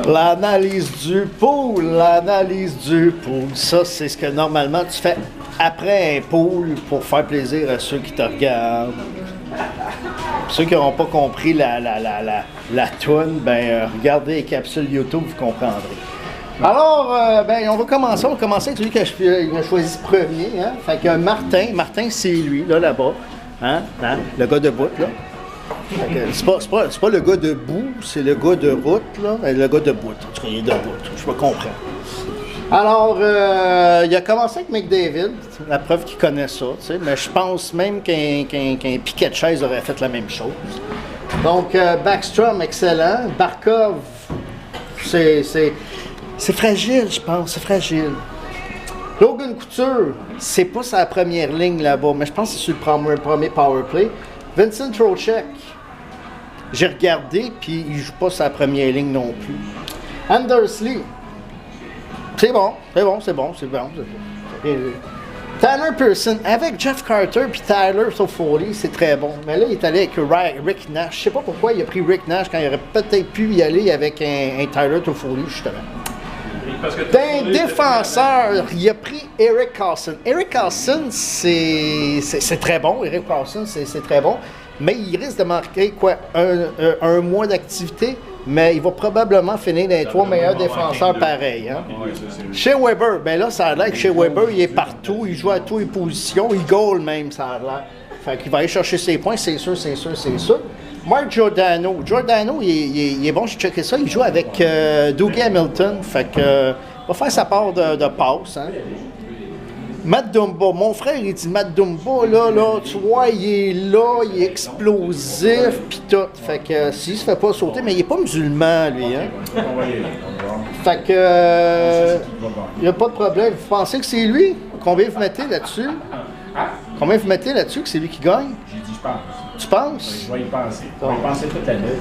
L'analyse du pool, l'analyse du pool. Ça, c'est ce que normalement tu fais après un pool pour faire plaisir à ceux qui te regardent. Ceux qui n'auront pas compris la toune, ben regardez les capsules YouTube, vous comprendrez. Alors, ben on va commencer avec celui que j'ai choisi premier. Hein? Fait que Martin c'est lui, là-bas. Hein? Le gars de bout, là. C'est pas le gars debout, c'est le gars de route, là. Le gars de bout. En tout cas, il est debout, je me comprends. Alors, il a commencé avec McDavid, la preuve qu'il connaît ça, tu sais, mais je pense même qu'un piquet de chaise aurait fait la même chose. Donc, Backstrom, excellent. Barkov, c'est fragile, je pense, c'est fragile. Logan Couture, c'est pas sa première ligne là-bas, mais je pense que c'est sur le premier power play. Vincent Trocheck, j'ai regardé, puis il joue pas sa première ligne non plus. Anders Lee, c'est bon. Tyler Pearson, avec Jeff Carter puis Tyler Toffoli, c'est très bon. Mais là, il est allé avec Rick Nash. Je sais pas pourquoi il a pris Rick Nash quand il aurait peut-être pu y aller avec un Tyler Toffoli, justement. D'un défenseur, il a pris Erik Karlsson. Erik Karlsson, c'est très bon. Erik Karlsson, c'est très bon. Mais il risque de marquer un mois d'activité. Mais il va probablement finir dans les 3 meilleurs défenseurs pareils. Hein? Shea Weber, ben là, ça a l'air que Shea Weber, il est partout. Il joue à toutes les positions. Il goal même, ça a l'air. Fait qu'il va aller chercher ses points, c'est sûr. Mark Giordano. Giordano, il est bon, j'ai checké ça. Il joue avec Dougie Hamilton. Fait que va faire sa part de passe. Hein. Matt Dumba. Mon frère, il dit Matt Dumba, là, tu vois, il est là, il est explosif, pis tout. Fait que s'il se fait pas sauter, mais il est pas musulman, lui. Hein. Fait que il n'y a pas de problème. Vous pensez que c'est lui? Combien vous mettez là-dessus? Combien vous mettez là-dessus que c'est lui qui gagne? J'ai dit, je pense. Tu penses? Oui, je vais y penser. Je vais y penser toute la nuit.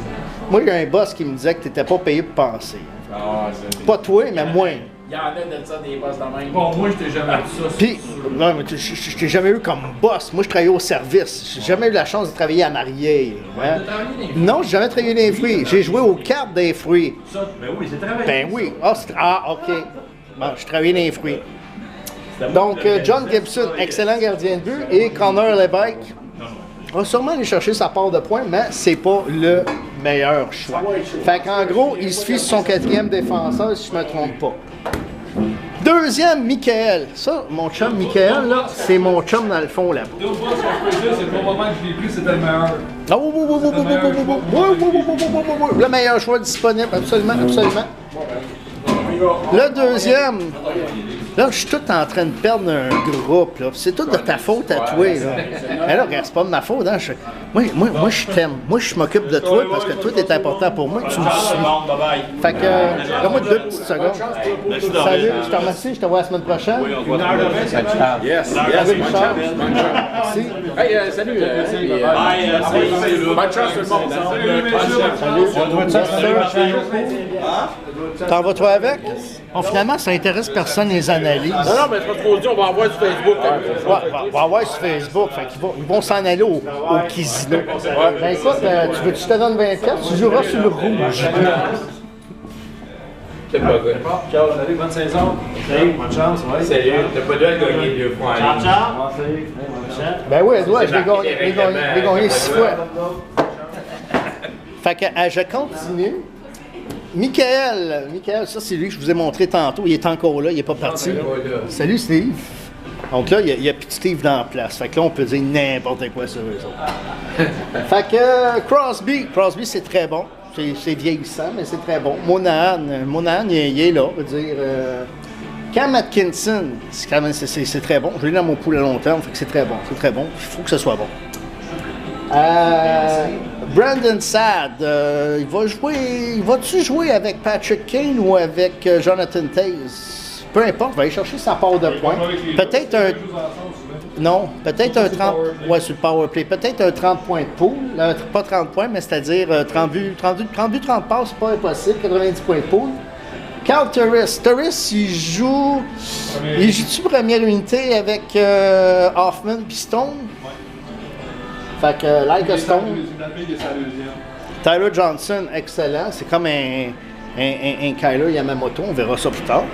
Moi, il y a un boss qui me disait que tu n'étais pas payé pour penser. Ah, pas toi, mais moi. Il y en a de ça, des boss de même. Bon, moi, je t'ai jamais dit ça. Puis, non, mais je t'ai jamais eu comme boss. Moi, je travaillais au service. J'ai jamais eu la chance de travailler en arrière. Hein? Non, j'ai jamais travaillé dans les fruits. J'ai joué aux cartes des fruits. Ça, ben oui, c'est travaillé. Ben oui. OK. Bon, je travaillais dans les fruits. Donc, John Gibson, excellent gardien de but. Et Connor Lévesque va sûrement aller chercher sa part de points, mais c'est pas le meilleur choix. Fait qu'en gros, il se fie sur son 4e défenseur, si je me trompe pas. Deuxième, Michael. Ça, mon chum Michael, là, c'est mon chum dans le fond, là-bas. Deux fois, ce que je peux dire, c'est que le moment que je l'ai pris, c'était le meilleur. Le meilleur choix disponible, absolument. Le deuxième, là, je suis tout en train de perdre un groupe, là. C'est tout de ta faute à toi, là. Mais là, regarde, c'est pas de ma faute, hein. Moi, je t'aime. Moi, je m'occupe de toi parce que toi, t'es important pour moi. Tu me suis. Fait que, donne-moi 2 petites secondes. Salut, je te remercie. Je te vois la semaine prochaine. Yes. Salut, Richard. Merci. Hey, salut. Bonne chance tout le monde. Salut. T'en vas-toi avec? Bon, finalement, ça intéresse personne, les analyses. Non, mais c'est pas trop dur, on va envoyer sur Facebook. On va voir sur Facebook. Fait qu'ils vont s'en aller au casino. Ben écoute, tu veux que je te donne 24? Tu joueras sur le rouge. C'est pas good. Ciao, salut, bonne saison. Salut, bonne chance, ouais. Salut, t'as pas dû gagner 2 fois en ligne. Ben oui, je l'ai gagné 6 fois. Fait que je continue. Michael, ça c'est lui que je vous ai montré tantôt. Il est encore là, il n'est pas parti. Salut Steve. Donc là, il y a plus de Steve dans la place. Fait que là, on peut dire n'importe quoi sur eux autres. Fait que Crosby, c'est très bon. C'est vieillissant, mais c'est très bon. Monahan, il est là, on veut dire. Cam Atkinson, c'est très bon. Je l'ai dans mon pool à long terme, fait que c'est très bon. Il faut que ce soit bon. Brandon Saad, il va-tu jouer avec Patrick Kane ou avec Jonathan Toews? Peu importe, il va aller chercher sa part de points. Peut-être un... Non, peut-être un 30... Ouais, sur le power play. Peut-être un 30 points de pool. Pas 30 points, mais c'est-à-dire 30 passes, c'est pas impossible. 90 points de pool. Carl Turris. Turris, il joue-tu première unité avec Hoffman puis Stone? Fait que, like a Stone. Tyler Johnson, excellent. C'est comme un Kyler Yamamoto, on verra ça plus tard.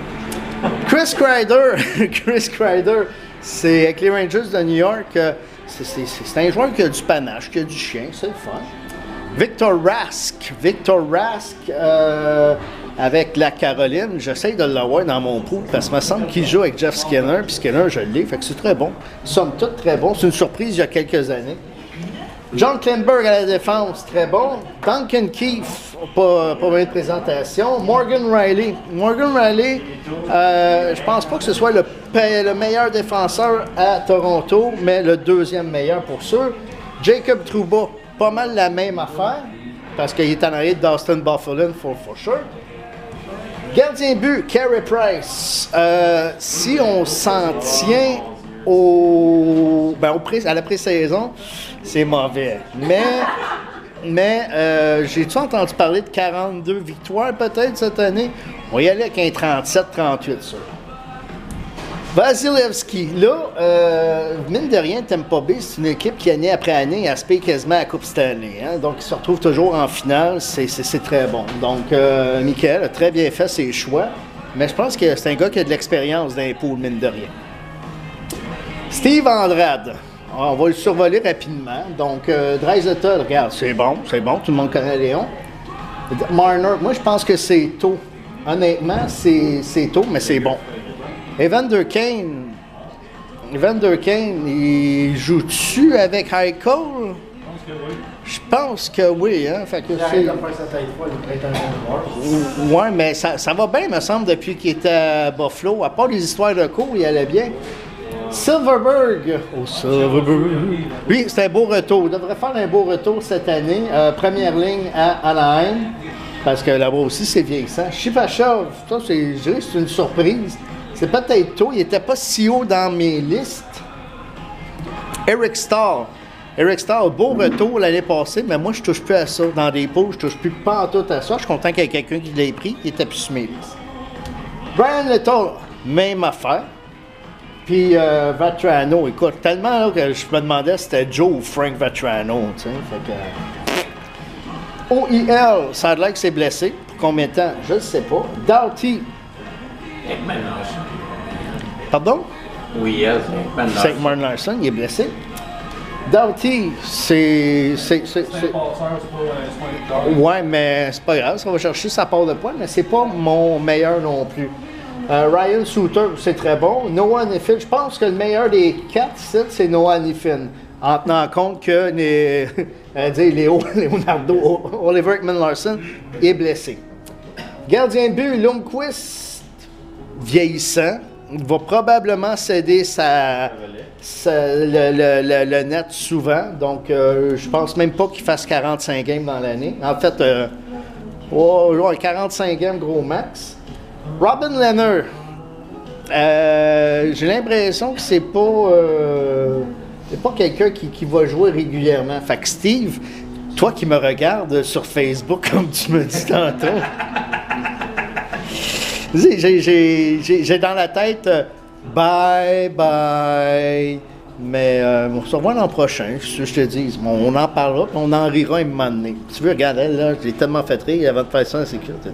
Chris Kreider, Chris Kreider, c'est avec les Rangers de New York, c'est un joueur qui a du panache, qui a du chien, c'est le fun. Victor Rask, avec la Caroline, j'essaie de l'avoir dans mon pool parce qu'il me semble qu'il joue avec Jeff Skinner, puis Skinner, je l'ai, fait que c'est très bon. Somme toute, très bon. C'est une surprise il y a quelques années. John Klingberg à la défense, très bon. Duncan Keith, pas bien de présentation. Morgan Riley, je pense pas que ce soit le meilleur défenseur à Toronto, mais le deuxième meilleur pour sûr. Jacob Trouba, pas mal la même affaire, parce qu'il est en arrière d'Austin Buffalo, for sure. Gardien but, Carey Price. Si on s'en tient à la pré-saison, c'est mauvais. Mais j'ai-tu entendu parler de 42 victoires peut-être cette année? On va y aller avec un 37-38, ça. Vasilevski, là, mine de rien, Tampa Bay, c'est une équipe qui, année après année, aspire quasiment à la Coupe Stanley. Hein? Donc, il se retrouve toujours en finale, c'est très bon. Donc, Michael a très bien fait ses choix, mais je pense que c'est un gars qui a de l'expérience dans les poules, mine de rien. Steve Andrade, on va le survoler rapidement. Donc, Draisaitl, regarde, c'est bon, tout le monde connaît Léon. Marner, moi, je pense que c'est tôt. Honnêtement, c'est tôt, mais c'est bon. Evander Kane, il joue-tu avec Eichel? Je pense que oui. Hein? Fait que ouais, mais ça va bien, me semble, depuis qu'il était à Buffalo. À part les histoires de cours, il allait bien. Silverberg. Oui, c'est un beau retour. Il devrait faire un beau retour cette année. Première ligne à Anaheim, parce que là-bas aussi, c'est vieillissant. Shivachov, ça, je dirais que c'est une surprise. C'est peut-être tôt, il n'était pas si haut dans mes listes. Eric Stahl, beau retour l'année passée, mais moi je touche plus à ça. Dans des poules, je touche plus pantoute à ça. Je suis content qu'il y ait quelqu'un qui l'ait pris, il était plus sur mes listes. Brian Little, même affaire. Puis Vatrano, écoute, tellement là, que je me demandais si c'était Joe ou Frank Vatrano, tu sais. Fait que... OIL, ça a l'air que c'est blessé. Pour combien de temps? Je ne sais pas. Doughty. Pardon? Oui, c'est Ekman Larson, il est blessé. Doughty, c'est... Ouais, mais c'est pas grave, ça va chercher sa part de points, mais c'est pas mon meilleur non plus. Ryan Suter, c'est très bon. Noah Niffin, je pense que le meilleur des 4 sites, c'est Noah Niffin. En tenant compte que Leonardo, Oliver Ekman Larson est blessé. Gardien de but, Lundqvist, vieillissant, va probablement céder le net souvent. Donc, je pense même pas qu'il fasse 45 games dans l'année. En fait, 45 games gros max. Robin Lehner, j'ai l'impression que c'est pas quelqu'un qui va jouer régulièrement. Fait que Steve, toi qui me regardes sur Facebook, comme tu me dis tantôt, j'ai dans la tête bye, mais on se revoit l'an prochain, je te dis. On en parlera, puis on en rira un moment donné. Tu veux, regarde, elle, là, je l'ai tellement fait rire avant de faire ça en sécurité.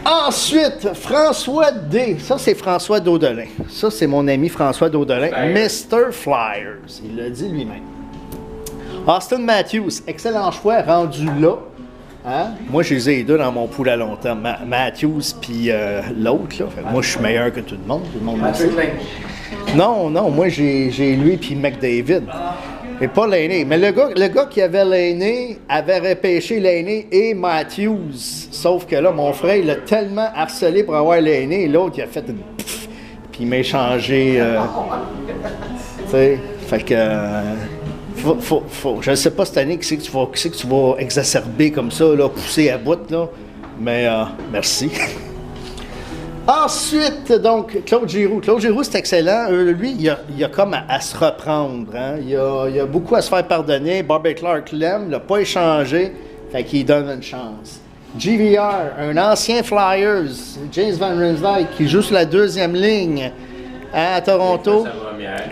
Ensuite, François D. Ça, c'est François Daudelin. Ça, c'est mon ami François Daudelin. Mr. Flyers. Il l'a dit lui-même. Austin Matthews. Excellent choix, rendu là. Hein? Moi, je les ai deux dans mon pool à long terme. Matthews puis l'autre. Là. Moi, je suis meilleur que tout le monde. Tout le monde le sait. Non, moi, j'ai lui puis McDavid. Et pas Lainé. Mais le gars qui avait Lainé avait repêché Lainé et Matthews. Sauf que là, mon frère, il l'a tellement harcelé pour avoir Lainé. L'autre, il a fait une pfff. Puis il m'a échangé. Tu sais, fait que. Je ne sais pas cette année qui c'est que tu vas exacerber comme ça, là, pousser à bout, là. Mais merci. Ensuite, donc, Claude Giroux. Claude Giroux, c'est excellent. Lui, il a comme à se reprendre. Hein? Il a beaucoup à se faire pardonner. Bobby Clark l'aime, il l'a pas échangé. Fait qu'il donne une chance. GVR, un ancien Flyers, James Van Riemsdyk, qui joue sur la deuxième ligne à Toronto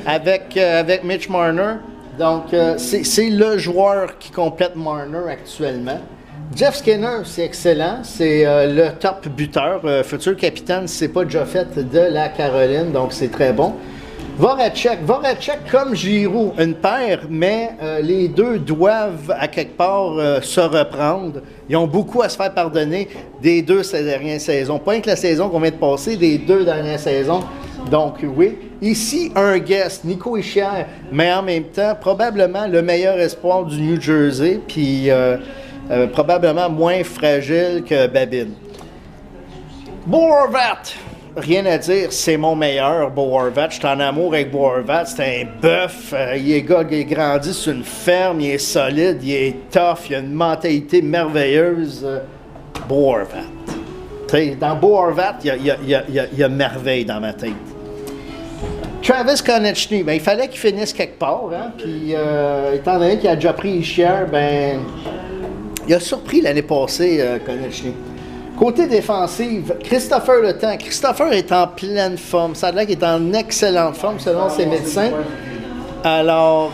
avec Mitch Marner. Donc, c'est le joueur qui complète Marner actuellement. Jeff Skinner, c'est excellent. C'est le top buteur, futur capitaine, si c'est pas déjà fait, de la Caroline, donc c'est très bon. Voracek comme Giroux, une paire, mais les deux doivent à quelque part se reprendre. Ils ont beaucoup à se faire pardonner des deux ces dernières saisons. Pas que la saison qu'on vient de passer, des deux dernières saisons. Donc oui, ici un guest, Nico Hischier, mais en même temps probablement le meilleur espoir du New Jersey, puis probablement moins fragile que Babin. Bo Horvat, rien à dire, c'est mon meilleur, Bo Horvat. Je suis en amour avec Bo Horvat. C'est un bœuf. Il est grandi sur une ferme, il est solide, il est tough, il a une mentalité merveilleuse. Bo Horvat. T'sais, dans Bo Horvat, il y a merveille dans ma tête. Travis Konechny, ben, il fallait qu'il finisse quelque part. Hein? Puis, étant donné qu'il a déjà pris Hischier, ben, il a surpris l'année passée, Konechny. Côté défensif, Christopher Le Temps. Christopher est en pleine forme. Ça a l'air qu'il est en excellente forme selon ses médecins. Alors,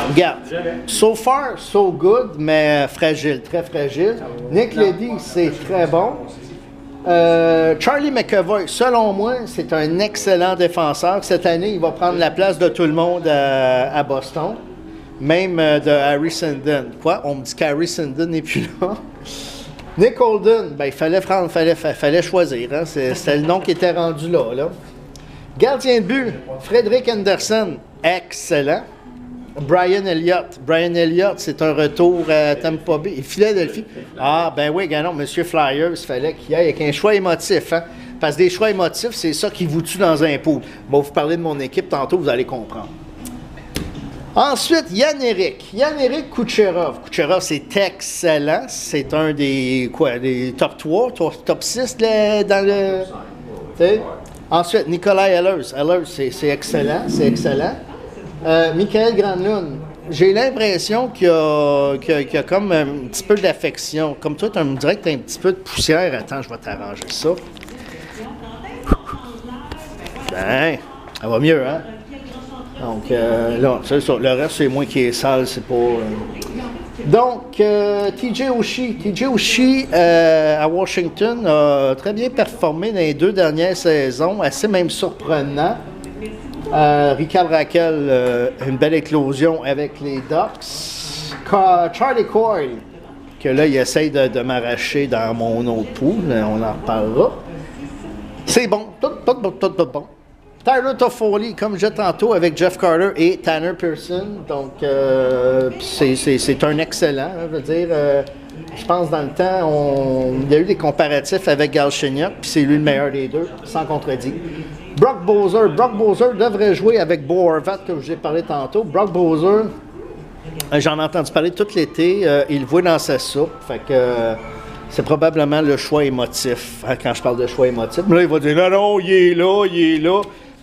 regarde, so far, so good, mais fragile, très fragile. Nick Leddy, c'est très bon. Charlie McAvoy, selon moi, c'est un excellent défenseur. Cette année, il va prendre la place de tout le monde à Boston. Même de Harry Sindon. Quoi? On me dit qu'Harry Sindon n'est plus là. Nick Holden, ben, il fallait choisir. Hein? C'était le nom qui était rendu là. Gardien de but, Frédéric Anderson, excellent. Brian Elliott, c'est un retour à Tampa Bay. Et Philadelphie. Ah, ben oui, non, Monsieur Flyers, il fallait qu'il y ait avec un choix émotif. Hein? Parce que des choix émotifs, c'est ça qui vous tue dans un pool. Bon, vous parler de mon équipe tantôt, vous allez comprendre. Ensuite, Yann-Éric Kucherov. Kucherov, c'est excellent. C'est un des top 3, top 6 dans le... T'sais? Ensuite, Nikolai Ehlers. Ehlers, c'est excellent, Michael Granlund. J'ai l'impression qu'il y a comme un petit peu d'affection. Comme toi, tu me dirais que tu as un petit peu de poussière. Attends, je vais t'arranger ça. Ben, ça va mieux, hein? Donc, là, c'est ça. Le reste, c'est moi qui est sale, c'est pas... Donc, TJ Oshie à Washington a très bien performé dans les 2 dernières saisons, assez même surprenant. Ricard Raquel, une belle éclosion avec les Ducks. Charlie Coyle, que là, il essaye de m'arracher dans mon autre pool, on en reparlera. C'est bon, tout bon. Tyler Toffoli, comme je disais tantôt, avec Jeff Carter et Tanner Pearson. Donc, c'est un excellent, hein, je veux dire. Je pense dans le temps, il y a eu des comparatifs avec Galchenyuk, puis c'est lui le meilleur des deux, sans contredit. Brock Boeser devrait jouer avec Bo Horvat, que je vous ai parlé tantôt. Brock Boeser, j'en ai entendu parler tout l'été, il le voit dans sa soupe, fait que c'est probablement le choix émotif, hein, quand je parle de choix émotif. Mais là, il va dire, non, il est là.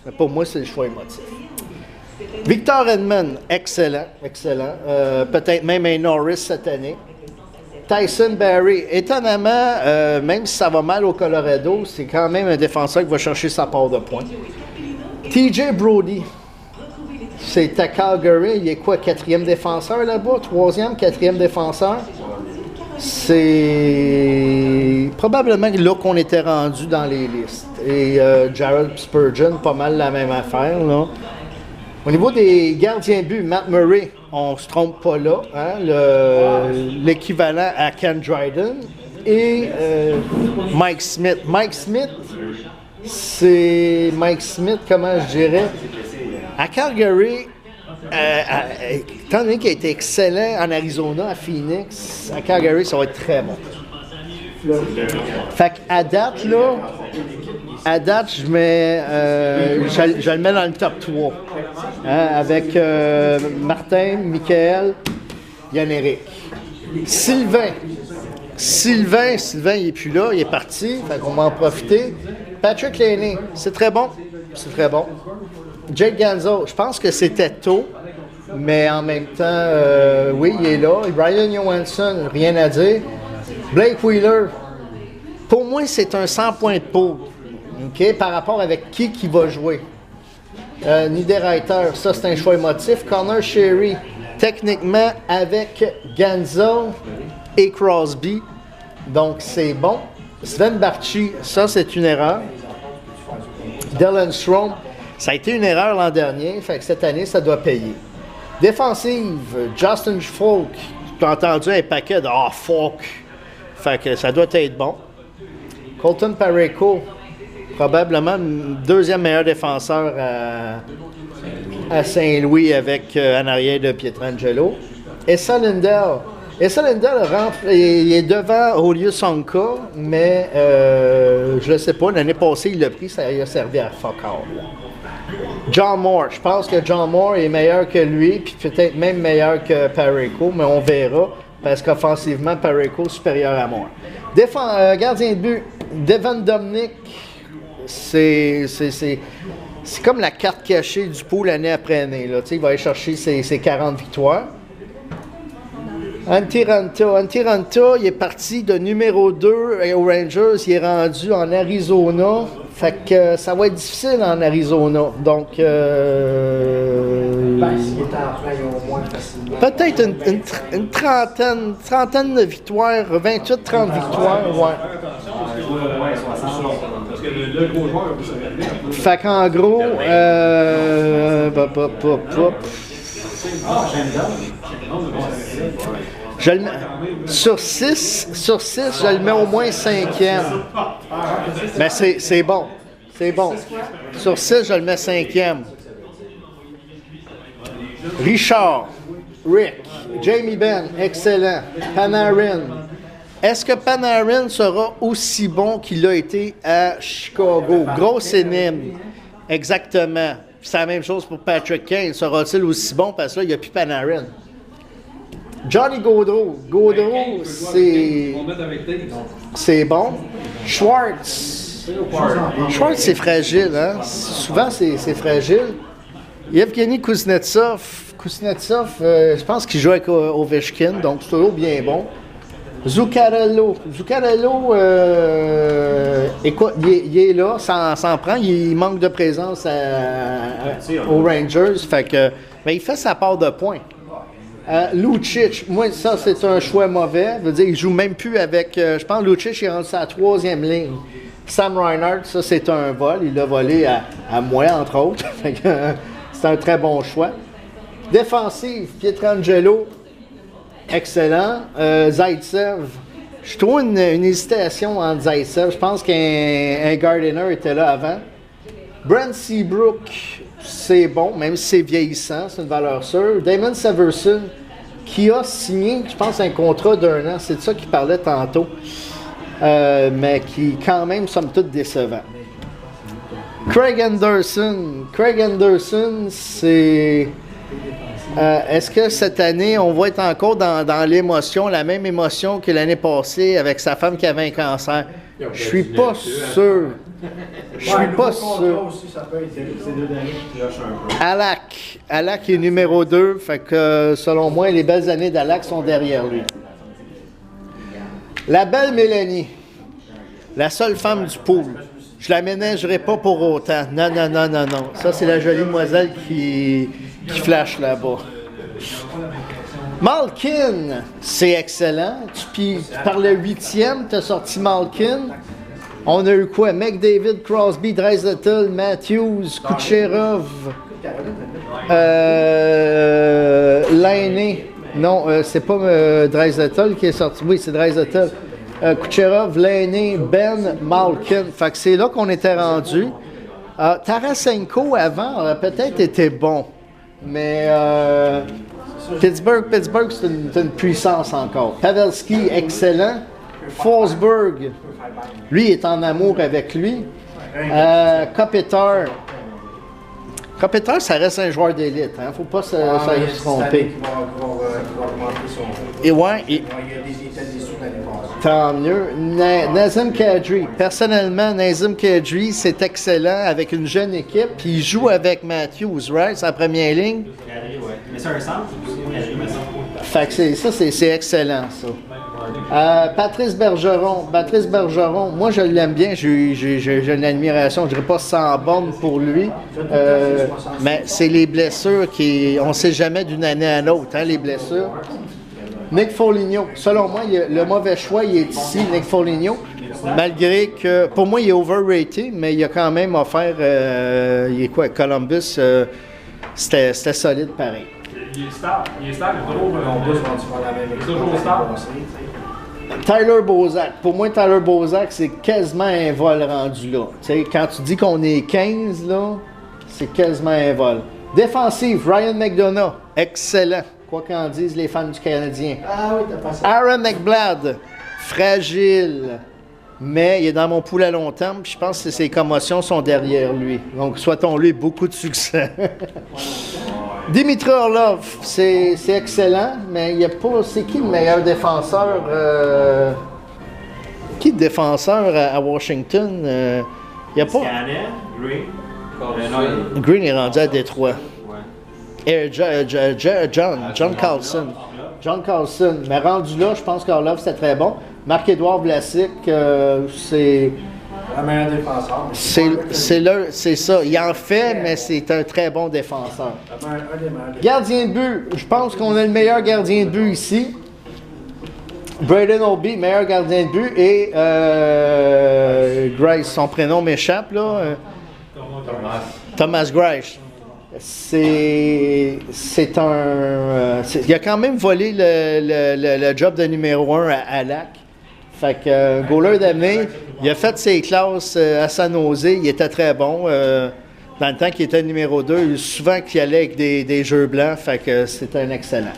Mais pour moi, c'est le choix émotif. Victor Hedman, excellent. Peut-être même un Norris cette année. Tyson Barrie, étonnamment, même si ça va mal au Colorado, c'est quand même un défenseur qui va chercher sa part de points. TJ Brody, c'est à Calgary, il est quoi, 4e défenseur là-bas? 3e, 4e défenseur? C'est probablement là qu'on était rendu dans les listes. Et Jared Spurgeon, pas mal la même affaire, là. Au niveau des gardiens de but, Matt Murray, on ne se trompe pas là, hein, l'équivalent à Ken Dryden. Et Mike Smith. Mike Smith, comment je dirais? À Calgary, étant donné qu'il a été excellent en Arizona, à Phoenix, à Calgary, ça va être très bon. Fait qu'à date, je le mets dans le top 3. Hein, avec Martin, Michael, Yann-Éric. Sylvain, il n'est plus là, il est parti, fait qu'on va en profiter. Patrick Laney, c'est très bon. Jake Ganzo, je pense que c'était tôt, mais en même temps, oui, il est là. Brian Johansson, rien à dire. Blake Wheeler, pour moi, c'est un 100 points de pool, okay, par rapport avec qui va jouer. Niederreiter, ça c'est un choix émotif. Connor Sherry, techniquement avec Ganzo et Crosby. Donc, c'est bon. Sven Barchi, ça, c'est une erreur. Dylan Strome, ça a été une erreur l'an dernier. Fait que cette année, ça doit payer. Défensive, Justin Falk. Tu as entendu un paquet de « Ah, fuck ». Fait que ça doit être bon. Colton Parayko, probablement le deuxième meilleur défenseur à Saint-Louis avec en arrière de Pietrangelo. Essa Lindell. Essa Lindell il est devant Olius Sonka, mais je ne sais pas, l'année passée il l'a pris, ça lui a servi à fuck all. John Moore, je pense que John Moore est meilleur que lui, puis peut-être même meilleur que Parayko, mais on verra, parce qu'offensivement, Parayko est supérieur à Moore. Gardien de but, Devon Dominic, c'est comme la carte cachée du pool année après année. Là. Il va aller chercher ses 40 victoires. Antti Ranta, il est parti de numéro 2 aux Rangers, il est rendu en Arizona. Fait que ça va être difficile en Arizona. Donc, peut-être une trentaine de victoires, 28-30 victoires, ouais. Fait qu'en gros, sur 6, je le mets au moins 5e. Mais c'est bon. C'est bon. Sur 6, je le mets 5e. Richard, Rick, Jamie Benn, excellent. Panarin. Est-ce que Panarin sera aussi bon qu'il a été à Chicago? Grosse énigme. Exactement. C'est la même chose pour Patrick Kane. Sera-t-il aussi bon? Parce que là, il n'y a plus Panarin. Johnny Gaudreau. Gaudreau, c'est bon. Schwartz, c'est fragile, hein? Souvent, c'est fragile. Yevgeny Kuznetsov, je pense qu'il joue avec Ovechkin, donc c'est toujours bien bon. Zuccarello, écoute, il est là, ça s'en prend, il manque de présence aux Rangers, fait que, mais il fait sa part de points. Lucic, moi, ça, c'est un choix mauvais. Je veux dire, il joue même plus avec... je pense que Lucic est rendu sa 3e ligne. Sam Reinhart, ça, c'est un vol. Il l'a volé à moi, entre autres. C'est un très bon choix. Défensive, Pietrangelo, excellent. Zaitsev, je trouve une hésitation entre Zaitsev. Je pense qu'un Gardiner était là avant. Brent Seabrook, c'est bon, même si c'est vieillissant, c'est une valeur sûre. Damon Severson, qui a signé, je pense, un contrat d'1 an, c'est de ça qu'il parlait tantôt, mais qui, quand même, somme toute décevant. Craig Anderson, c'est... est-ce que cette année, on va être encore dans l'émotion, la même émotion que l'année passée avec sa femme qui avait un cancer? Je suis pas sûr. Alak est numéro 2, fait que selon moi, les belles années d'Alak sont derrière lui. La belle Mélanie, la seule femme du pool. Je la ménagerai pas pour autant. Non. Ça, c'est la jolie demoiselle qui flash là-bas. Malkin, c'est excellent. Tu par le 8e, tu as sorti Malkin. On a eu quoi? McDavid, Crosby, Draisaitl, Matthews, Kucherov, Laine. Non, c'est pas Draisaitl qui est sorti. Oui, c'est Draisaitl. Kucherov, Laine, Ben, Malkin. Fait que c'est là qu'on était rendu. Tarasenko, avant, aurait peut-être été bon. Mais Pittsburgh, c'est une puissance encore. Pavelski, excellent. Forsberg, lui, est en amour avec lui. Kopitar, ça reste un joueur d'élite. Il ne faut pas se tromper. Et ouais, tant mieux. Nazem Kadri. Personnellement, Nazem Kadri, c'est excellent avec une jeune équipe. Puis il joue avec Matthews, right? C'est la première ligne. Mais c'est un centre. Fait que c'est excellent, ça. Patrice Bergeron. Patrice Bergeron, moi je l'aime bien, j'ai une admiration, je dirais pas sans borne pour lui, mais c'est les blessures on ne sait jamais d'une année à l'autre, hein, les blessures. Nick Foligno, selon moi, le mauvais choix, il est ici, Nick Foligno, malgré que, pour moi, il est overrated, mais il a quand même offert, il est quoi, Columbus, c'était solide pareil. Il est star, il est toujours star. Tyler Bozak. Pour moi, Tyler Bozak, c'est quasiment un vol rendu là. T'sais, quand tu dis qu'on est 15, là, c'est quasiment un vol. Défensif, Ryan McDonough, excellent. Quoi qu'en disent les fans du Canadien. Ah oui, t'as passé. Aaron McBlad, fragile, mais il est dans mon pool à long terme. Puis je pense que ses commotions sont derrière lui. Donc, souhaitons-lui beaucoup de succès. Dimitri Orlov, c'est excellent, mais il n'y a pas. C'est qui le meilleur défenseur? Qui le défenseur à Washington? Il n'y a pas. Green. Green est rendu à Détroit. John Carlson. John Carlson. Mais rendu là, je pense qu'Orlov c'était très bon. Marc-Édouard Vlasic, c'est. Le meilleur défenseur. C'est ça. Il en fait, mais c'est un très bon défenseur. Gardien de but. Je pense qu'on a le meilleur gardien de but ici. Braden Obi, meilleur gardien de but. Et Grice, son prénom m'échappe, là. Thomas Grice. C'est un. Il a quand même volé le job de numéro 1 à Lac. Fait que goaler d'année, il a fait ses classes à San Jose, il était très bon. Dans le temps qu'il était numéro 2, souvent qu'il allait avec des jeux blancs, fait que c'était un excellent.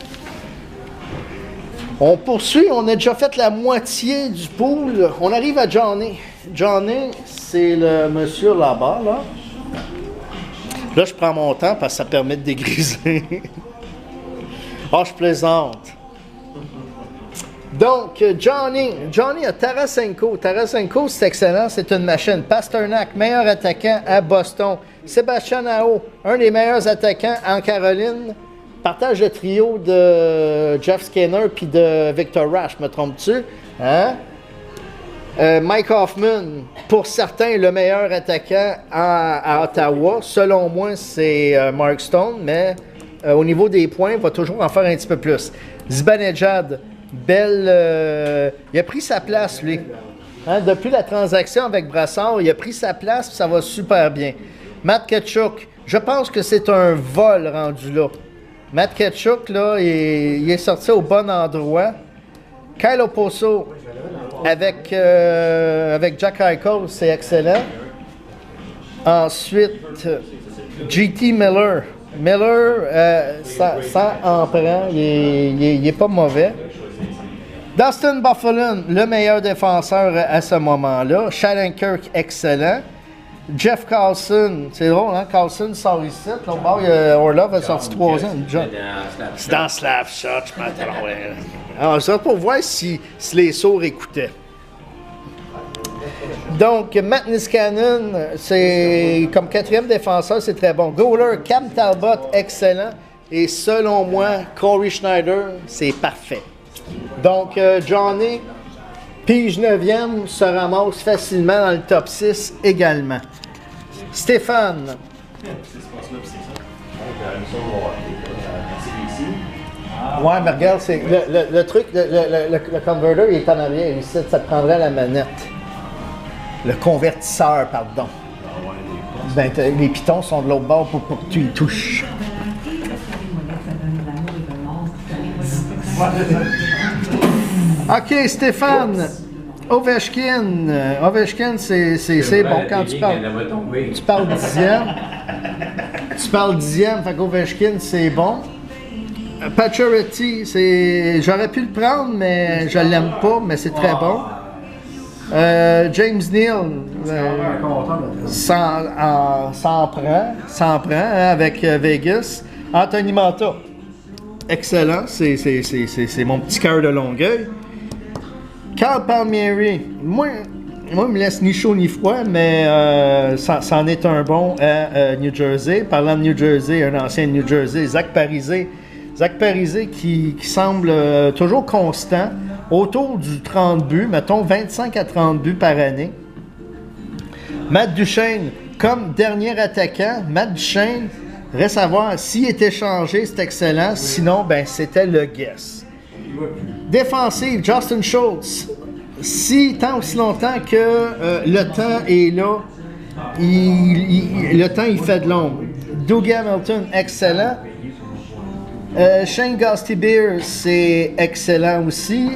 On poursuit, on a déjà fait la moitié du pool. On arrive à Johnny. Johnny, c'est le monsieur là-bas, là. Là, je prends mon temps parce que ça permet de dégriser. Ah, je plaisante. Donc, Johnny a Tarasenko. Tarasenko, c'est excellent, c'est une machine. Pasternak, meilleur attaquant à Boston. Sébastien Aho, un des meilleurs attaquants en Caroline. Partage le trio de Jeff Skinner puis de Victor Rash, me trompes-tu? Hein? Mike Hoffman, pour certains, le meilleur attaquant à Ottawa. Selon moi, c'est Mark Stone, mais au niveau des points, il va toujours en faire un petit peu plus. Zibanejad, belle. Il a pris sa place, lui. Hein, depuis la transaction avec Brassard, il a pris sa place, ça va super bien. Matt Tkachuk, je pense que c'est un vol rendu là. Matt Tkachuk, là, il est sorti au bon endroit. Kyle Oposo, avec Jack Eichel, c'est excellent. Ensuite, JT Miller. Miller, ça en prend, il n'est pas mauvais. Dustin Byfuglien, le meilleur défenseur à ce moment-là. Shattenkirk, excellent. Jeff Carlson, c'est drôle, hein? Carlson sort ici. L'autre bord, Orlov a sorti 3 ans. C'est dans Slapshot, je m'attends. Alors, ça pour voir si les sourds écoutaient. Donc, Matt Niskanen, c'est comme 4e défenseur, c'est très bon. Goaler, Cam Talbot, excellent. Et selon moi, Corey Schneider, c'est parfait. Donc, Johnny, pige 9e, se ramasse facilement dans le top 6 également. Stéphane. Ouais, mais regarde, c'est le truc, le converter, il est en arrière ici, ça te prendrait la manette. Le convertisseur, pardon. Ben, les pitons sont de l'autre bord pour que tu y touches. OK, Stéphane. Ovechkin. Ovechkin, c'est bon quand tu parles. Tu parles 10e. Tu parles 10e, fait qu'Ovechkin, c'est bon. Pacioretty, j'aurais pu le prendre, mais je l'aime pas, mais c'est très bon. James Neal, s'en prend hein, avec Vegas. Anthony Manta, excellent, c'est mon petit cœur de Longueuil. Carl Palmieri, moi, il me laisse ni chaud ni froid, mais c'en est un bon à New Jersey. Parlant de New Jersey, un ancien de New Jersey, Zach Parise qui semble toujours constant. autour du 30 buts, mettons 25 à 30 buts par année. Matt Duchene, comme dernier attaquant, Matt Duchene, reste à voir s'il est échangé, c'est excellent. Sinon, ben c'était le guess. Défensive, Justin Schultz. Si tant aussi longtemps que le temps est là, le temps il fait de l'ombre. Doug Hamilton, excellent. Shane Gostibeer, c'est excellent aussi.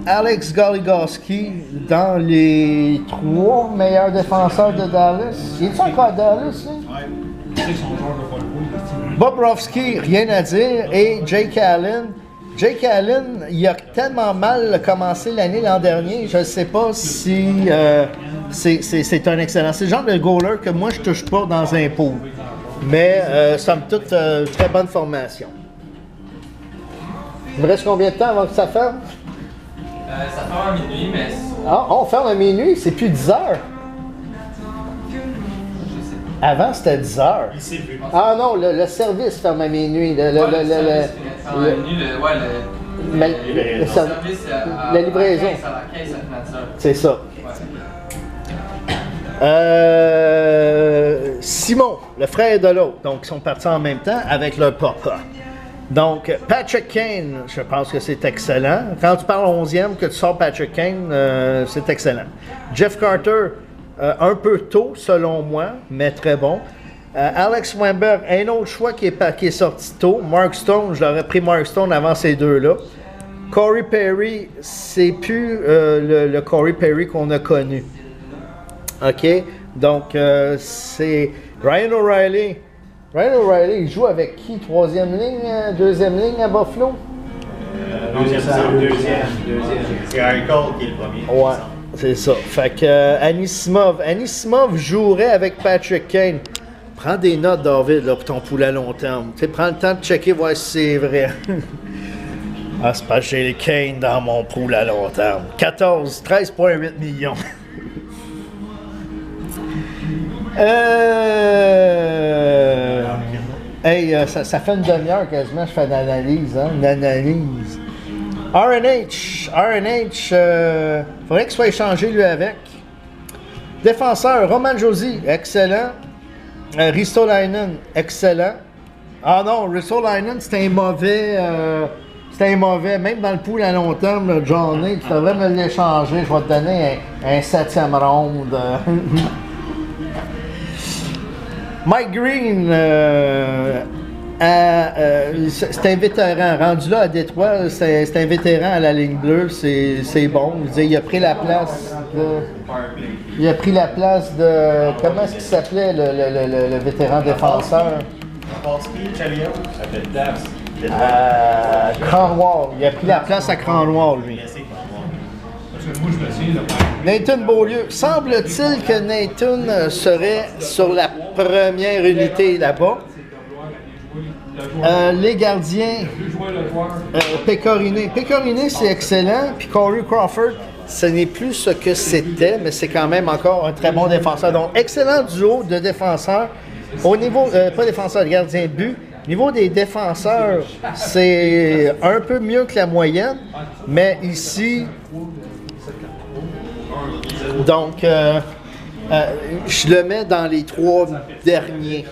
Alex Goligoski, dans les 3 meilleurs défenseurs de Dallas. Il est encore à Dallas, lui? Bobrovsky, rien à dire. Et Jake Allen. Jake Allen, il a tellement mal commencé l'an dernier, je ne sais pas si c'est un excellent. C'est le genre de goaler que moi, je ne touche pas dans un pool. Mais, somme toute, très bonne formation. Il me reste combien de temps avant que ça ferme? Ça ferme à minuit, mais... Ah, on ferme à minuit, c'est plus 10 heures. Avant, c'était 10 heures. Ah non, le service ferme à minuit. Le service la livraison. à la 15 à 20 heures. C'est ça. Simon, le frère de l'autre, donc ils sont partis en même temps avec leur papa. Donc, Patrick Kane, je pense que c'est excellent. Quand tu parles 11e, que tu sors Patrick Kane, c'est excellent. Jeff Carter, un peu tôt selon moi, mais très bon. Alex Weinberg, un autre choix qui est sorti tôt. Mark Stone, je l'aurais pris Mark Stone avant ces deux-là. Corey Perry, c'est plus le Corey Perry qu'on a connu. OK? Donc, c'est Ryan O'Reilly. Ryan O'Reilly, il joue avec qui? 3e ligne, 2e ligne à Buffalo? Deuxième. C'est Harry Cole qui est le premier. Ouais, c'est ça. Fait que Anisimov jouerait avec Patrick Kane. Prends des notes, David, là, pour ton poulet à long terme. Tu sais, prends le temps de checker, voir si c'est vrai. Ah, c'est pas j'ai Kane dans mon pool à long terme. 13,8 millions. Ça fait une demi-heure quasiment, je fais une analyse, hein, une analyse. RNH, faudrait qu'il soit échangé lui avec. Défenseur, Roman Josi, excellent. Ristolainen, excellent. Ah non, Ristolainen, c'était un mauvais, même dans le pool à long terme, Johnny, tu devrais me l'échanger, je vais te donner un 7e round. Mike Green, c'est un vétéran. Rendu là à Détroit, c'est un vétéran à la ligne bleue, c'est bon. Je veux dire, il a pris la place de. Comment est-ce qu'il s'appelait le vétéran défenseur? Cranwell. Il a pris la place à Cranwell, lui. Nathan Beaulieu. Semble-t-il que Nathan serait sur la première unité là-bas. Les gardiens, Pecorine. Pecorine, c'est excellent. Puis Corey Crawford, ce n'est plus ce que c'était, mais c'est quand même encore un très bon défenseur. Donc, excellent duo de défenseurs. Au niveau, pas défenseur, de gardien de but. Au niveau des défenseurs, c'est un peu mieux que la moyenne. Mais ici, donc, je le mets dans les 3 derniers.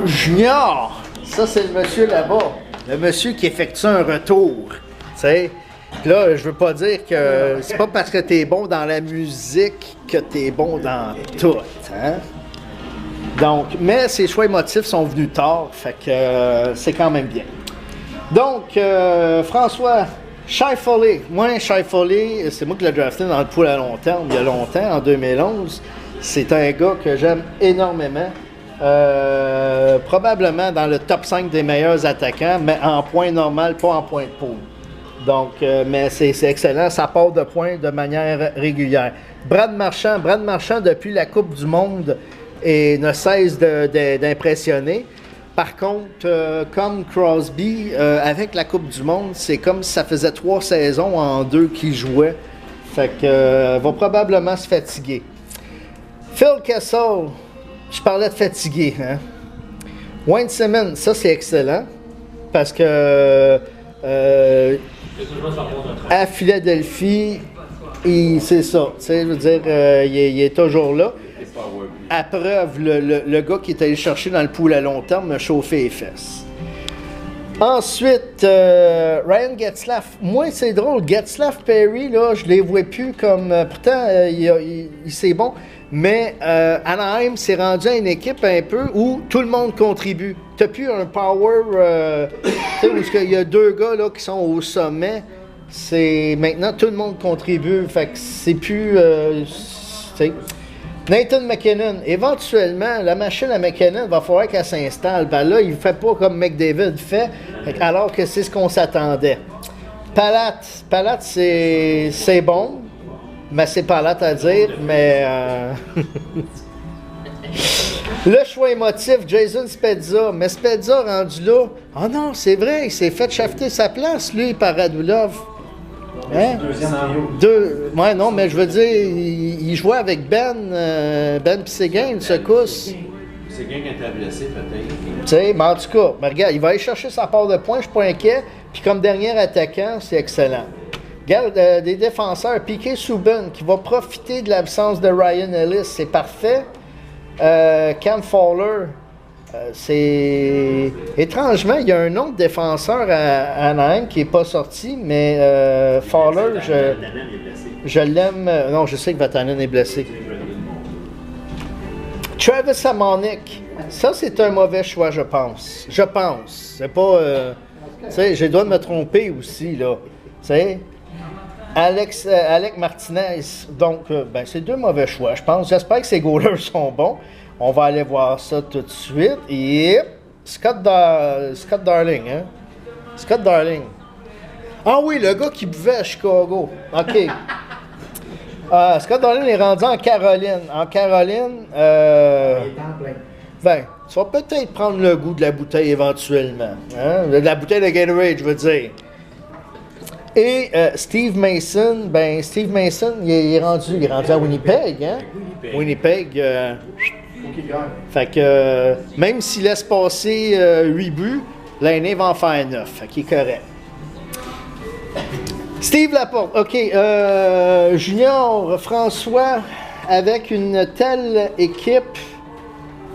Junior, ça c'est le monsieur là-bas, le monsieur qui effectue un retour. Tu sais, là, je veux pas dire que c'est pas parce que t'es bon dans la musique que t'es bon dans tout. Hein? Donc, mais ses choix émotifs sont venus tard, fait que c'est quand même bien. Donc, François Scheifele, moi Scheifele, c'est moi qui l'ai drafté dans le pool à long terme il y a longtemps, en 2011. C'est un gars que j'aime énormément. Probablement dans le top 5 des meilleurs attaquants, mais en point normal, pas en point de poule. Donc, mais c'est excellent, ça part de points de manière régulière. Brad Marchand, depuis la Coupe du Monde, ne cesse d'impressionner. Par contre, comme Crosby, avec la Coupe du Monde, c'est comme si ça faisait 3 saisons en 2 qu'il jouait. Fait que va probablement se fatiguer. Phil Kessel, je parlais de fatigué. Hein? Wayne Simmons, ça c'est excellent. Parce que à Philadelphie. C'est ça. Tu sais, je veux dire, il est toujours là. À preuve, le gars qui est allé chercher dans le pool à long terme m'a chauffé les fesses. Ensuite, Ryan Getzlaf. Moi, c'est drôle. Getzlaf Perry, là, je les vois plus comme. Pourtant, c'est bon. Mais Anaheim s'est rendu à une équipe un peu où tout le monde contribue. Tu n'as plus un power. Tu sais, où il y a deux gars là, qui sont au sommet. C'est maintenant tout le monde contribue. Fait que c'est plus. Tu sais. Nathan McKinnon, éventuellement, la machine à McKinnon va falloir qu'elle s'installe. Ben là, il ne fait pas comme McDavid fait, alors que c'est ce qu'on s'attendait. Palat, c'est bon, mais c'est Palat à dire, mais... Le choix émotif, Jason Spezza. Mais Spezza rendu là, oh non, c'est vrai, il s'est fait shafter sa place, lui, par Radulov. Hein? Ouais, non, mais je veux dire, il jouait avec Ben pis Seguin, secousse. Seguin qui était blessé, peut-être. Tu sais, mais en tout cas, mais regarde, il va aller chercher sa part de points, je suis pas inquiet. Puis comme dernier attaquant, c'est excellent. Regarde, des défenseurs, Piquet Subban, qui va profiter de l'absence de Ryan Ellis, c'est parfait. Cam Fowler, c'est... Étrangement, il y a un autre défenseur à Anaheim qui n'est pas sorti, mais Fowler, je l'aime... Non, je sais que Vatanen est blessé. Travis Hamonic, ça c'est un mauvais choix, je pense. Je pense. C'est pas... tu sais, j'ai le droit de me tromper aussi, là. Tu sais... Alec Martinez, donc, ben, c'est deux mauvais choix, je pense. J'espère que ces goalers sont bons. On va aller voir ça tout de suite. Et Scott Darling, hein? Scott Darling. Ah oui, le gars qui buvait à Chicago. OK. Scott Darling est rendu en Caroline. En Caroline, ben, tu vas peut-être prendre le goût de la bouteille éventuellement. Hein? De la bouteille de Gatorade, je veux dire. Et Steve Mason, il est rendu à Winnipeg, hein? Winnipeg. Fait que même s'il laisse passer 8 buts, l'année va en faire 9. Fait qu'il est correct. Steve Laporte, OK. Junior François, avec une telle équipe,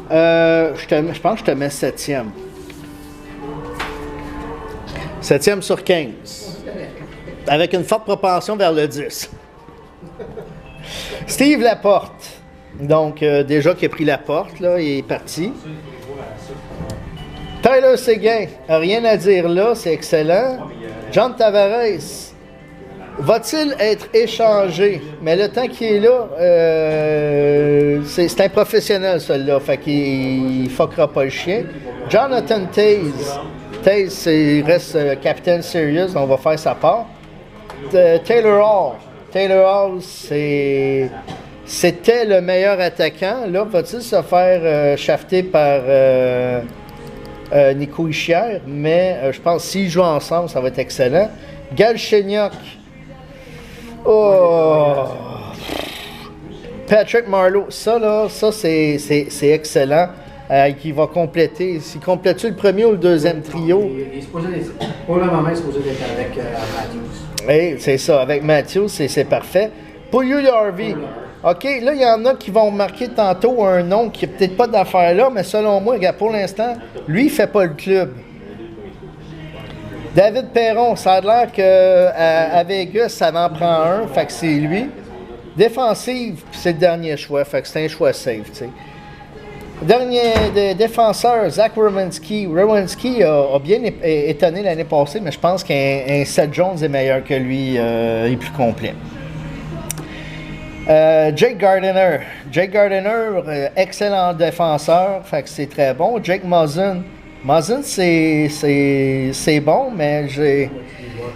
je pense que je te mets 7e. 7e sur 15. Avec une forte propension vers le 10. Steve Laporte. Donc, déjà qui a pris la porte, là, il est parti. Tyler Seguin, rien à dire là, c'est excellent. John Tavares, va-t-il être échangé? Mais le temps qu'il est là, c'est un professionnel, celui-là, fait qu'il ne fuckera pas le chien. Jonathan Taze, il reste capitaine serious, on va faire sa part. Taylor Hall, c'était le meilleur attaquant. Là, va-t-il se faire shafter par Nico Hischier? Mais je pense que s'ils jouent ensemble, ça va être excellent. Galchenyuk. Oh! Patrick Marleau. Ça, c'est excellent. Qui va compléter. S'il complète le premier ou le deuxième trio? Il est supposé être, pour le moment, il est supposé être avec Matthews. Oui, c'est ça. Avec Matthews, c'est parfait. Pour Harvey. OK, là, il y en a qui vont marquer tantôt un nom qui n'a peut-être pas d'affaire là, mais selon moi, regarde, pour l'instant, lui, il ne fait pas le club. David Perron, ça a l'air qu'à Vegas, ça en prend un, fait que c'est lui. Défensive, c'est le dernier choix, fait que c'est un choix safe, tu sais. Dernier défenseur, Zach Werenski. Werenski a bien étonné l'année passée, mais je pense qu'un Seth Jones est meilleur que lui, il est plus complet. Jake Gardiner. Excellent défenseur, fait que c'est très bon. Jake Muzzin. Muzzin, c'est bon, mais il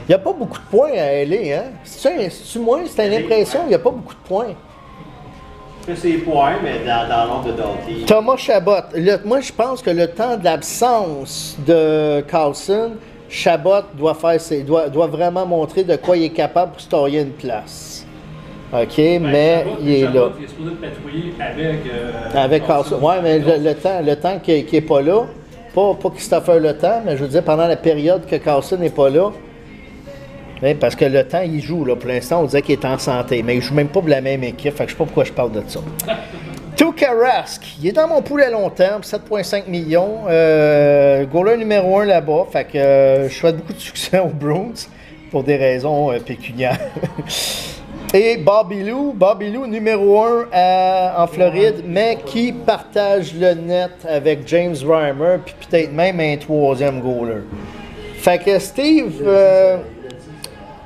n'y a pas beaucoup de points à LA, hein? C'est-tu moi? C'est une impression, il n'y a pas beaucoup de points. C'est points, mais dans l'ordre de Doughty. Thomas Chabot. Moi, je pense que le temps de l'absence de Carlson, Chabot doit vraiment montrer de quoi il est capable pour se tailler une place. OK, mais Chabot, il est là. Il est supposé patrouiller Avec Carlson. Oui, mais le temps qu'il n'est pas là, pas Christopher Le Temps, mais je veux dire, pendant la période que Carlson n'est pas là, Oui, parce que le temps, il joue. Là. Pour l'instant, on disait qu'il est en santé. Mais il ne joue même pas pour la même équipe. Fait que je ne sais pas pourquoi je parle de ça. Tuukka Rask, il est dans mon pool à long terme, 7,5 millions. Goaler numéro 1 là-bas. Fait que je souhaite beaucoup de succès aux Bruins pour des raisons pécuniaires. Et Bobby Lou numéro 1 en Floride, mais qui partage le net avec James Reimer, puis peut-être même un troisième goaler. Fait que Steve,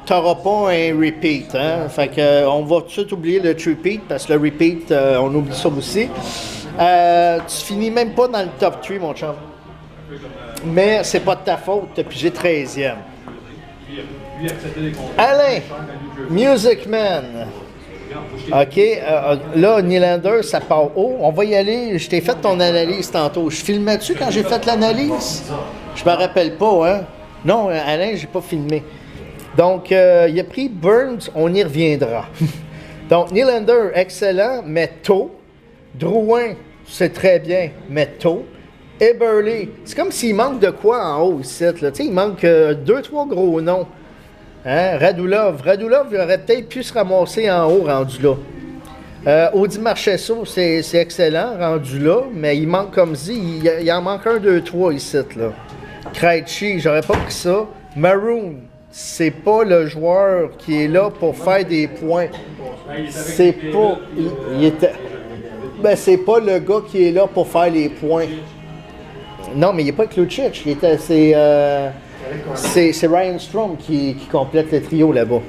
t'auras pas un repeat, hein? Fait que on va tout de suite oublier le repeat, parce que le repeat, on oublie ça aussi. Tu finis même pas dans le top 3, mon chum. Mais c'est pas de ta faute, t'as pigé 13e. Alain, Music Man. OK, là, Nylander, ça part haut. On va y aller. Je t'ai fait ton analyse tantôt. Je filmais-tu quand j'ai fait l'analyse? Je me rappelle pas, hein? Non, Alain, j'ai pas filmé. Donc, il a pris Burns, on y reviendra. Donc, Nylander, excellent, mais tôt. Drouin, c'est très bien, mais tôt. Eberle, c'est comme s'il manque de quoi en haut ici. Là. Il manque 2-3 gros noms. Hein? Radulov, il aurait peut-être pu se ramasser en haut rendu là. Audi Marchesso, c'est excellent rendu là, mais il manque comme dit, il en manque 1, 2, 3 ici. Là. Krejci, j'aurais pas pris ça. Maroon, c'est pas le joueur qui est là pour faire des points. C'est pas. C'est pas le gars qui est là pour faire les points. Non, mais il n'est pas Klucic. C'est Ryan Strome qui complète le trio là-bas.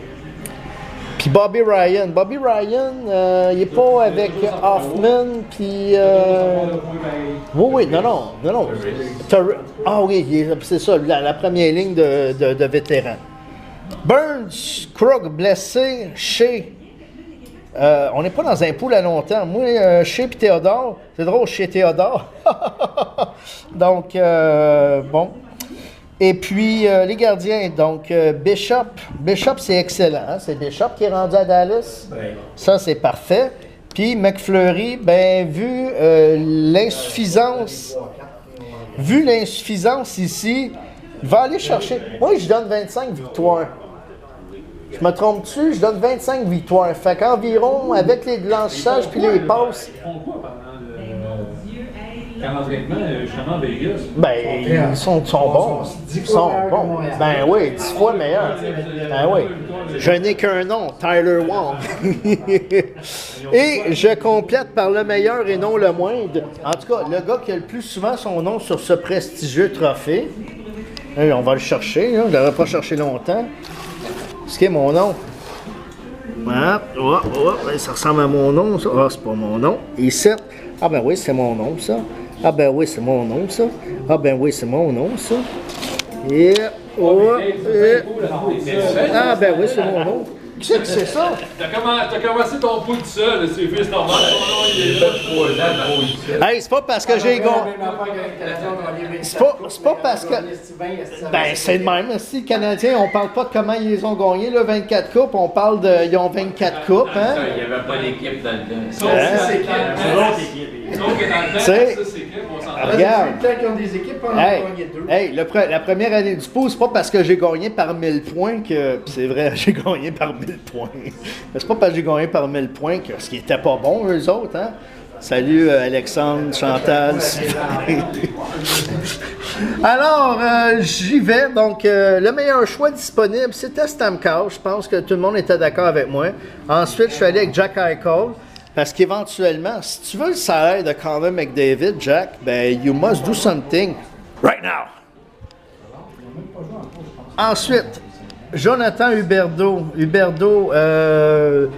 Puis Bobby Ryan, il n'est pas avec Hoffman, puis... Oui, non. Ah oui, c'est ça, la première ligne de vétérans. Burns, Krug blessé, Shea. On n'est pas dans un pool à long terme. Moi, Shea et Théodore, c'est drôle, Shea Théodore. Donc, bon. Et puis, les gardiens, donc, Bishop, c'est excellent. Hein? C'est Bishop qui est rendu à Dallas. Oui. Ça, c'est parfait. Puis, McFleury, vu l'insuffisance ici, il va aller chercher. Moi, je donne 25 victoires. Je me trompe-tu? Je donne 25 victoires. Fait qu'environ, avec les blanchissages puis les passes... Justement, Vegas. Ils sont bons. Ils sont bons. Ben oui, 10 fois meilleur. Ben oui. Je n'ai qu'un nom, Tyler Wong. Et je complète par le meilleur et non le moindre. En tout cas, le gars qui a le plus souvent son nom sur ce prestigieux trophée. On va le chercher. Hein. Je ne l'aurais pas cherché longtemps. Ce qui est mon nom. Ah, ça ressemble à mon nom, ça. Ah, c'est pas mon nom. Ici. Ah ben oui, c'est mon nom, ça. Ah ben oui, c'est mon nom, ça. Ah ben oui, c'est mon nom, ça. Ah ben oui, c'est mon nom. Qui c'est que c'est ça? T'as commencé ton pouls tout seul, c'est juste normal. Ton nom, il est là. Hey, c'est pas parce que j'ai gagné. C'est pas parce que. Ben, c'est le même. Si les Canadiens, on parle pas de comment ils les ont gagnés, là, 24 coupes, on parle de. Ils ont 24 coupes, hein? Il n'y avait pas d'équipe dans le temps. Sauf si c'est équipe. Sauf que dans le temps, ça, c'est équipe, on s'en va. Regarde. Qui ont des équipes, on a gagné 2. Hey, la première année du pouls, c'est pas parce que j'ai gagné par 1000 points que. Pis c'est vrai, j'ai gagné par 1000 points. Mais c'est pas parce que j'ai gagné par 1000 points que ce qui était pas bon, eux autres, hein? Salut Alexandre, Chantal. Alors, j'y vais. Donc, le meilleur choix disponible, c'était Stamkos. Je pense que tout le monde était d'accord avec moi. Ensuite, je suis allé avec Jack Eichel. Parce qu'éventuellement, si tu veux le salaire de Connor McDavid, Jack, you must do something right now. Ensuite, Jonathan Huberdeau.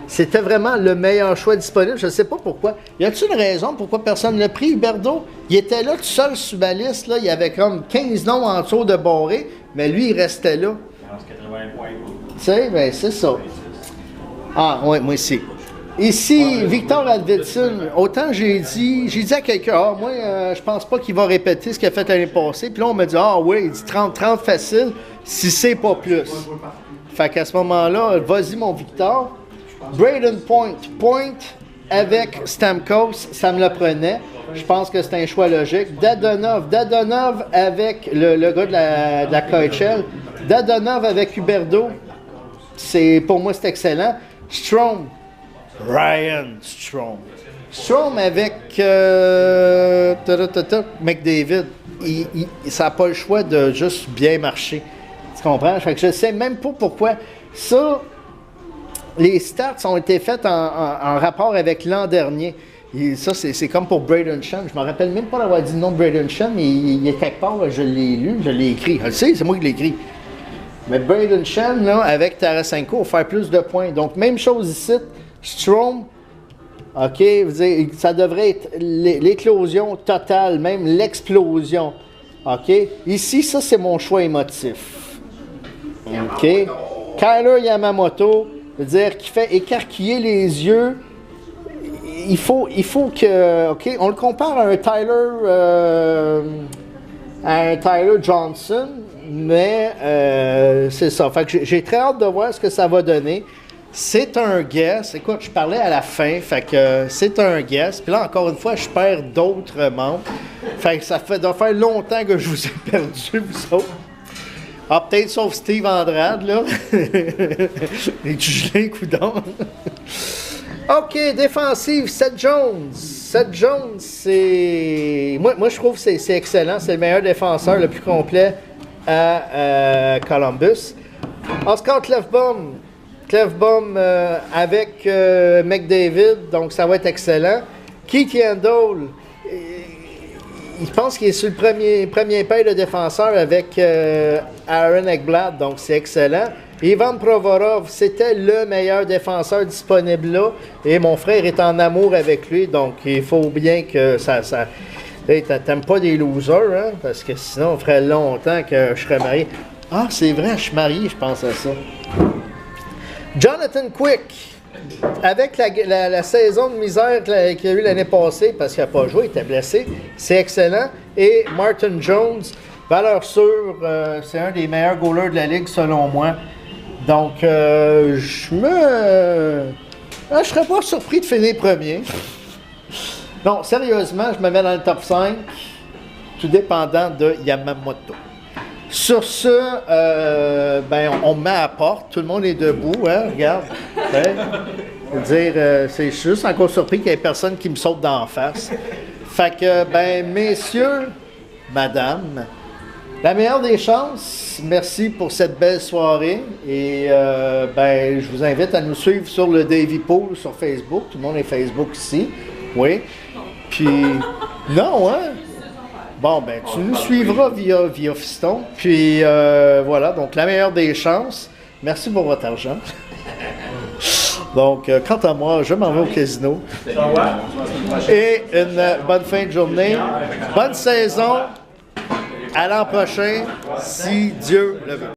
C'était vraiment le meilleur choix disponible. Je ne sais pas pourquoi. Y a-t-il une raison pourquoi personne ne l'a pris, Huberdeau? Il était là tout seul sur ma liste. Là. Il y avait comme 15 noms en dessous de barré, mais lui, il restait là. Tu sais, c'est ça. Ah, oui, moi aussi. Ici, Victor Alvidson, autant j'ai dit à quelqu'un, moi, je pense pas qu'il va répéter ce qu'il a fait l'année passée. Puis là, on m'a dit, il dit 30-30 facile, si c'est pas plus. Fait qu'à ce moment-là, vas-y, mon Victor. Braden Point avec Stamkos, ça me le prenait. Je pense que c'est un choix logique. Dadonov avec le gars de la KHL. Dadonov avec Huberdeau. pour moi, c'est excellent. Strowman, Ryan Strowman. Strowman avec McDavid, ça n'a pas le choix de juste bien marcher. Tu comprends? Fait que je ne sais même pas pourquoi. Ça, les stats ont été faites en rapport avec l'an dernier. Et ça, c'est comme pour Braden Shen. Je ne me rappelle même pas d'avoir dit le nom de Braden Shen, mais il est quelque part, là, je l'ai lu, je l'ai écrit. Je le sais, c'est moi qui l'ai écrit. Mais Braden Shen, là, avec Tarasenko, va faire plus de points. Donc, même chose ici. Strowman, OK, vous dire, ça devrait être l'éclosion totale, même l'explosion. OK? Ici, ça, c'est mon choix émotif. OK? Kyler Yamamoto, veut dire qu'il fait écarquiller les yeux. Il faut que... OK? On le compare à un Tyler Johnson, mais c'est ça. Fait que j'ai très hâte de voir ce que ça va donner. C'est un guess. Écoute, je parlais à la fin, fait que c'est un guess. Puis là, encore une fois, je perds d'autres membres. Fait que doit faire longtemps que je vous ai perdu, vous autres. Ah, peut-être sauf Steve Andrade, là. Les gelés, coudons. OK, défensive, Seth Jones. Seth Jones, c'est... Moi, je trouve que c'est excellent. C'est le meilleur défenseur, le plus complet à Columbus. Oscar Klefbom avec McDavid, donc ça va être excellent. Keith Yandel, il pense qu'il est sur le premier paire de défenseurs avec Aaron Ekblad, donc c'est excellent. Ivan Provorov, c'était le meilleur défenseur disponible là, et mon frère est en amour avec lui, donc il faut bien que ça hey, t'aimes pas des losers, hein, parce que sinon on ferait longtemps que je serais marié. Ah, c'est vrai, je suis marié, je pense à ça. Jonathan Quick, avec la saison de misère qu'il a eu l'année passée, parce qu'il n'a pas joué, il était blessé, c'est excellent. Et Martin Jones, valeur sûre, c'est un des meilleurs goalers de la Ligue selon moi. Donc, je serais pas surpris de finir premier. Non, sérieusement, je me mets dans le top 5, tout dépendant de Yamamoto. Sur ce, on me met à la porte, tout le monde est debout, hein, regarde. Je veux dire, c'est juste encore surpris qu'il n'y ait personne qui me saute d'en face. Fait que, messieurs, madame, la meilleure des chances, merci pour cette belle soirée. Et, je vous invite à nous suivre sur le Davy Pool sur Facebook. Tout le monde est Facebook ici. Oui. Puis, non, hein? Bon, tu nous suivras via Fiston. Puis, voilà, donc la meilleure des chances. Merci pour votre argent. Donc, quant à moi, je m'en vais au casino. Et une bonne fin de journée. Bonne saison. À l'an prochain, si Dieu le veut.